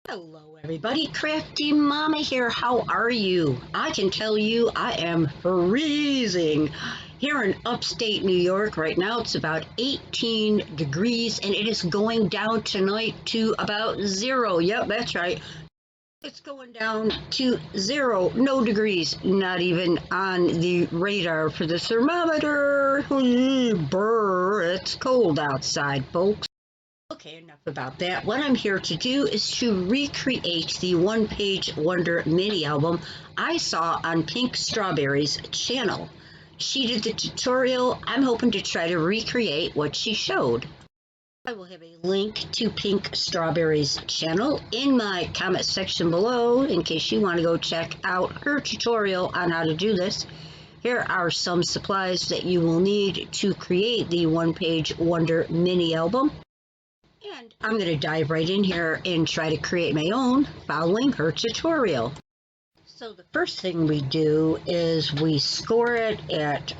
Hello everybody, Crafty Mama here. How are you? I can tell you I am freezing. Here in upstate New York right now it's about 18 degrees and it is going down tonight to about 0. Yep, that's right. It's going down to 0, no degrees, not even on the radar for the thermometer. Brr, it's cold outside, folks. Okay, enough about that. What I'm here to do is to recreate the one-page wonder mini album I saw on Pink Strawberry's channel. She did the tutorial. I'm hoping to try to recreate what she showed. I will have a link to Pink Strawberry's channel in my comment section below in case you want to go check out her tutorial on how to do this. Here are some supplies that you will need to create the one-page wonder mini album. And I'm going to dive right in here and try to create my own following her tutorial. So the first thing we do is we score it at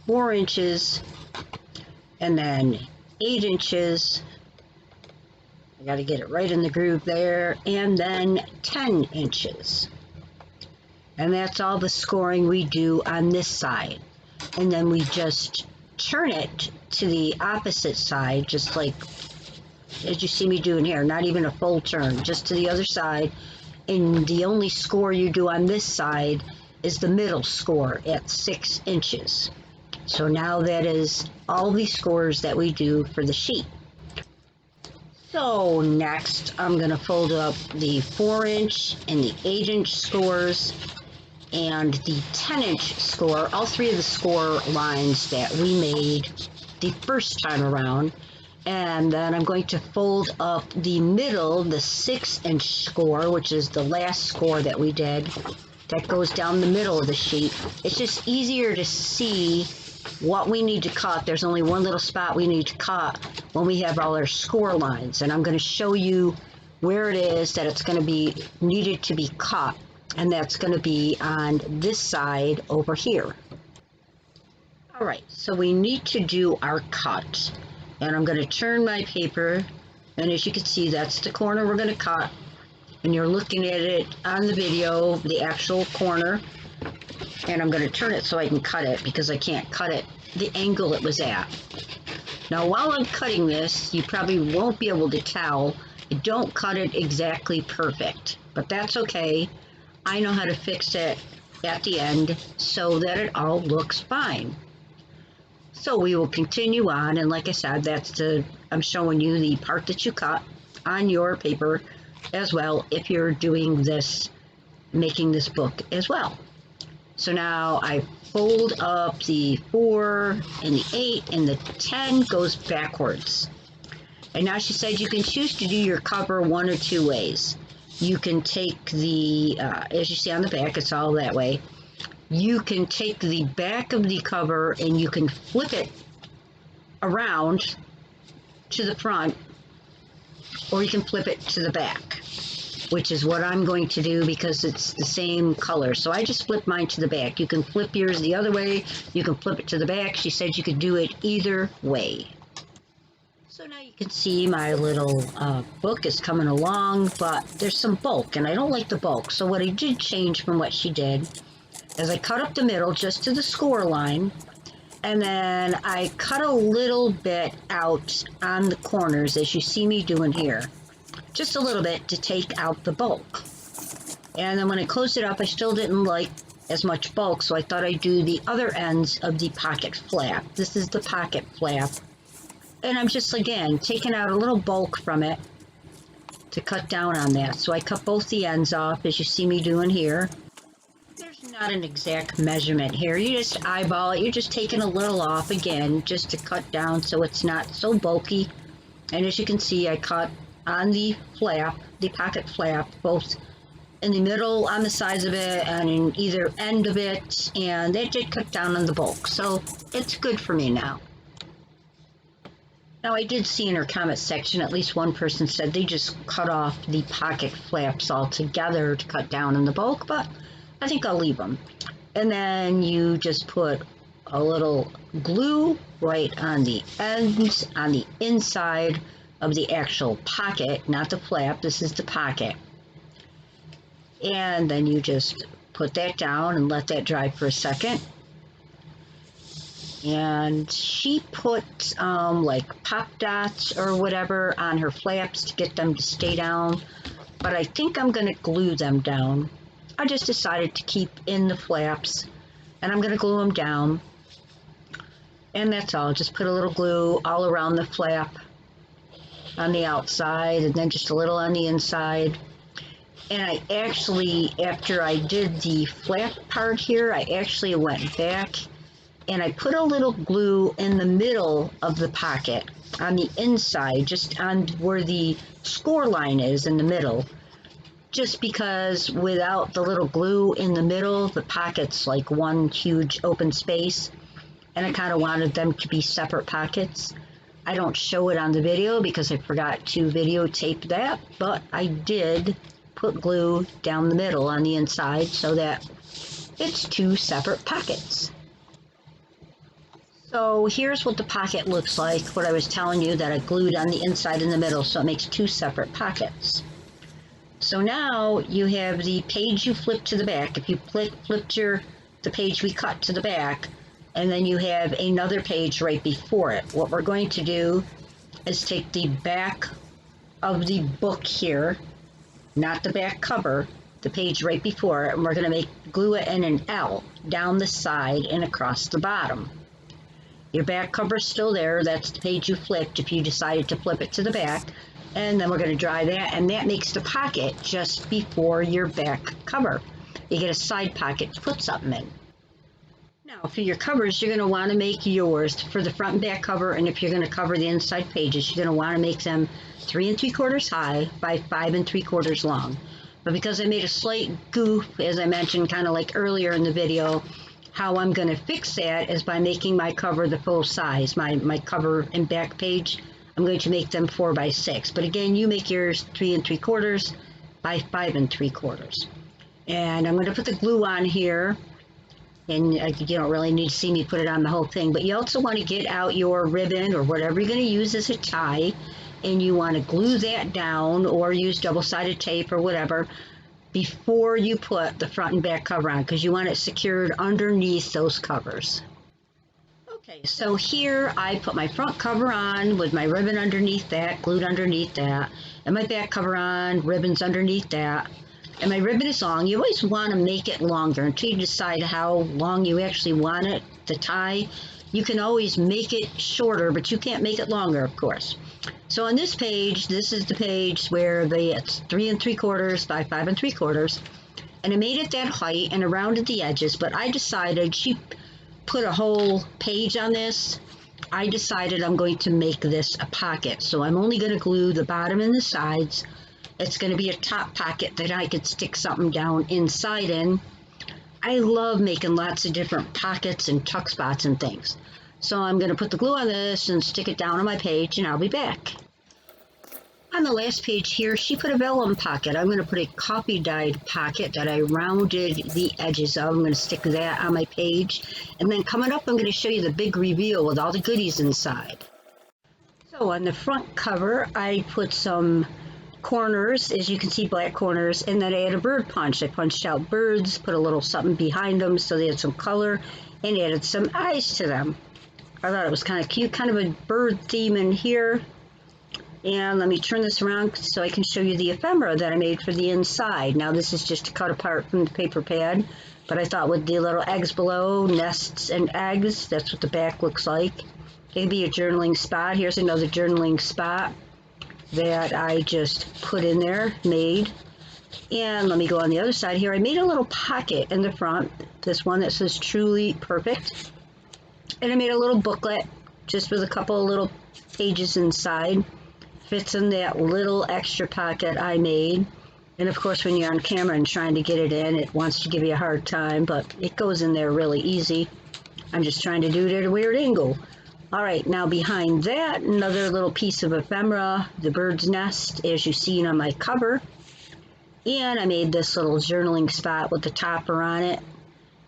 4 inches and then 8 inches. I got to get it right in the groove there, and then 10 inches. And that's all the scoring we do on this side. And then we just turn it to the opposite side, just like as you see me doing here, not even a full turn, just to the other side. And the only score you do on this side is the middle score at 6 inches. So now that is all the scores that we do for the sheet. So next I'm going to fold up the 4-inch and the 8-inch scores and the 10-inch score, all three of the score lines that we made the first time around. And then I'm going to fold up the middle, the 6-inch score, which is the last score that we did. That goes down the middle of the sheet. It's just easier to see what we need to cut. There's only one little spot we need to cut when we have all our score lines. And I'm going to show you where it is that it's going to be needed to be cut. And that's going to be on this side over here. All right, so we need to do our cut. And I'm going to turn my paper, and as you can see, that's the corner we're going to cut. And you're looking at it on the video, the actual corner. And I'm going to turn it so I can cut it, because I can't cut it the angle it was at. Now, while I'm cutting this, you probably won't be able to tell. I don't cut it exactly perfect, but that's okay. I know how to fix it at the end so that it all looks fine. So we will continue on, and like I said, I'm showing you the part that you cut on your paper as well if you're doing this, making this book as well. So now I fold up the 4 and the 8, and the 10 goes backwards. And now she said you can choose to do your cover one or two ways. You can take the, as you see on the back, it's all that way. You can take the back of the cover and you can flip it around to the front, or you can flip it to the back, which is what I'm going to do because it's the same color. So I just flip mine to the back. You can flip yours the other way. You can flip it to the back. She said you could do it either way. So now you can see my little book is coming along, but there's some bulk, and I don't like the bulk. So what I did change from what she did is I cut up the middle just to the score line, and then I cut a little bit out on the corners as you see me doing here. Just a little bit to take out the bulk. And then when I closed it up, I still didn't like as much bulk, so I thought I'd do the other ends of the pocket flap. This is the pocket flap. And I'm just, again, taking out a little bulk from it to cut down on that. So I cut both the ends off as you see me doing here. There's not an exact measurement here. You just eyeball it. You're just taking a little off again just to cut down so it's not so bulky. And as you can see, I cut on the flap, the pocket flap, both in the middle on the sides of it and in either end of it, and that did cut down on the bulk. So it's good for me now. Now, I did see in her comment section, at least one person said they just cut off the pocket flaps altogether to cut down on the bulk, but I think I'll leave them. And then you just put a little glue right on the ends, on the inside, of the actual pocket, not the flap. This is the pocket. And then you just put that down and let that dry for a second. And she put like pop dots or whatever on her flaps to get them to stay down, but I think I'm going to glue them down. I just decided to keep in the flaps, and I'm going to glue them down, and that's all. Just put a little glue all around the flap on the outside, and then just a little on the inside. And I actually, after I did the flap part here, I actually went back and I put a little glue in the middle of the pocket on the inside, just on where the score line is in the middle. Just because without the little glue in the middle, the pocket's like one huge open space, and I kind of wanted them to be separate pockets. I don't show it on the video because I forgot to videotape that, but I did put glue down the middle on the inside so that it's two separate pockets. So here's what the pocket looks like, what I was telling you that I glued on the inside and the middle, so it makes two separate pockets. So now you have the page you flip to the back. If you flipped the page we cut to the back, and then you have another page right before it. What we're going to do is take the back of the book here, not the back cover, the page right before it, and we're going to glue it in an L down the side and across the bottom. Your back cover's still there. That's the page you flipped if you decided to flip it to the back. And then we're going to dry that, and that makes the pocket just before your back cover. You get a side pocket to put something in. Now, for your covers, you're going to want to make yours for the front and back cover, and if you're going to cover the inside pages, you're going to want to make them 3 3/4 high by 5 3/4 long. But because I made a slight goof, as I mentioned kind of like earlier in the video, how I'm going to fix that is by making my cover the full size. My cover and back page, I'm going to make them 4 by 6. But again, you make yours 3 3/4 by 5 3/4. And I'm going to put the glue on here. And you don't really need to see me put it on the whole thing. But you also want to get out your ribbon or whatever you're going to use as a tie. And you want to glue that down or use double-sided tape or whatever before you put the front and back cover on, because you want it secured underneath those covers. Okay, so here I put my front cover on with my ribbon underneath that, glued underneath that, and my back cover on, ribbons underneath that. And my ribbon is long. You always want to make it longer until you decide how long you actually want it to tie. You can always make it shorter, but you can't make it longer, of course. So on this page, this is the page where it's 3 3/4 by 5 3/4, and I made it that height and I rounded the edges, but I decided, she put a whole page on this, I decided I'm going to make this a pocket. So I'm only going to glue the bottom and the sides. It's going to be a top pocket that I could stick something down inside in. I love making lots of different pockets and tuck spots and things. So I'm going to put the glue on this and stick it down on my page, and I'll be back. On the last page here, she put a vellum pocket. I'm going to put a coffee dyed pocket that I rounded the edges of. I'm going to stick that on my page. And then coming up, I'm going to show you the big reveal with all the goodies inside. So on the front cover, I put some corners, as you can see, black corners, and then I had a bird punch. I punched out birds, put a little something behind them so they had some color, and added some eyes to them. I thought it was kind of cute, kind of a bird theme in here. And let me turn this around so I can show you the ephemera that I made for the inside. Now this is just cut apart from the paper pad, but I thought with the little eggs below, nests and eggs, that's what the back looks like. It could be a journaling spot. Here's another journaling spot that I just put in there, made. And let me go on the other side here. I made a little pocket in the front, this one that says Truly Perfect. And I made a little booklet just with a couple of little pages inside. Fits in that little extra pocket I made. And of course, when you're on camera and trying to get it in, it wants to give you a hard time, but it goes in there really easy. I'm just trying to do it at a weird angle. All right, now behind that, another little piece of ephemera, the bird's nest, as you've seen on my cover. And I made this little journaling spot with the topper on it.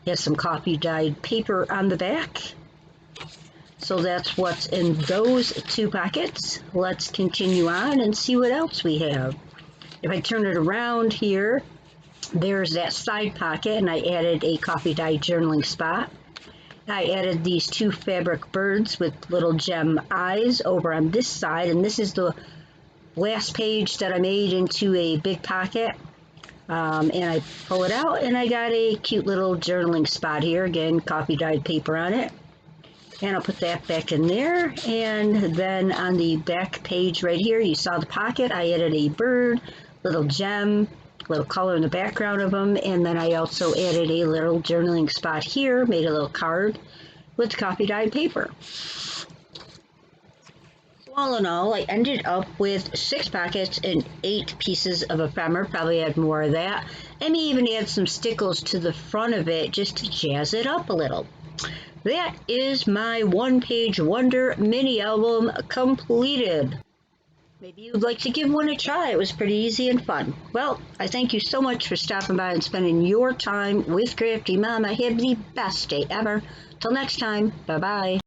It has some coffee dyed paper on the back. So that's what's in those two pockets. Let's continue on and see what else we have. If I turn it around here, there's that side pocket, and I added a coffee dye journaling spot. I added these two fabric birds with little gem eyes over on this side, and this is the last page that I made into a big pocket. And I pull it out, and I got a cute little journaling spot here. Again, coffee dyed paper on it. And I'll put that back in there. And then on the back page right here, you saw the pocket. I added a bird, little gem, little color in the background of them. And then I also added a little journaling spot here, made a little card with coffee dyed paper. All in all, I ended up with 6 pockets and 8 pieces of ephemera. Probably add more of that. And maybe even add some stickles to the front of it just to jazz it up a little. That is my one-page wonder mini album completed. Maybe you'd like to give one a try. It was pretty easy and fun. Well, I thank you so much for stopping by and spending your time with Crafty Mama. Have the best day ever. Till next time, bye-bye.